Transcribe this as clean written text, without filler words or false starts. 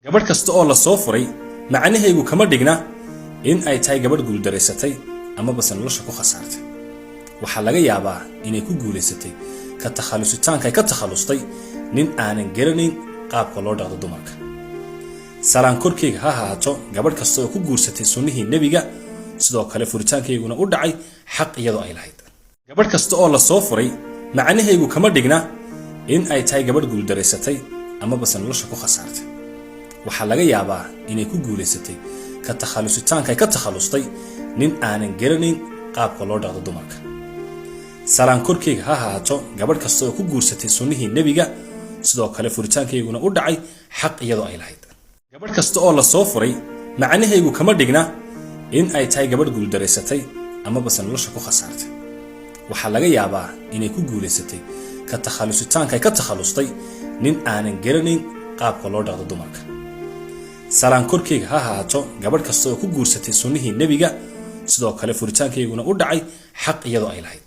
gabadh kasta oo la soo furay macnaheedu kama dhigna in ay tahay gabadh guuldareysatay ama bas nolosha ku khasaartay. waxa laga yaabaa inay ku guuleysatay ka takhalusitaanka ay ka takhalustay nin aanan garanayn qaabka loo dhaqdo dumarka. salaan korkeyga ha ahaato gabadh kasta oo ku guursatay sunnihii nabiga, sidoo kale furitaankeyguna u dhacay xaq iyadoo ay lahayd. gabadh kasta oo la soo furay macnaheedu kama dhigna in ay tahay gabadh guuldareysatay ama bas nolosha ku khasaartay. waxa laga yaabaa inay ku guuleysatay ka takhalusitaanka ay ka takhalustay nin aanan garanayn qaabka loo dhaqdo dumarka. salaan korkeyga ha ahaato gabadh kasta oo ku guursatay sunnihii nabiga, sidoo kale furitaankeyguna u dhacay xaq iyadoo ay lahayd. gabadh kasta oo la soo furay macnaheedu kama dhigna in ay tahay gabadh guuldareysatay ama bas nolosha ku khasaartay. waxa laga yaabaa inay ku guuleysatay ka takhalusitaanka ay ka takhalustay nin aanan garanayn qaabka loo dhaqdo dumarka. salaan korkeyga ha ahaato gabadh kasta oo ku guursatay sunnihii nabiga, sidoo kale furitaankeyguna u dhacay xaq iyadoo ay lahayd.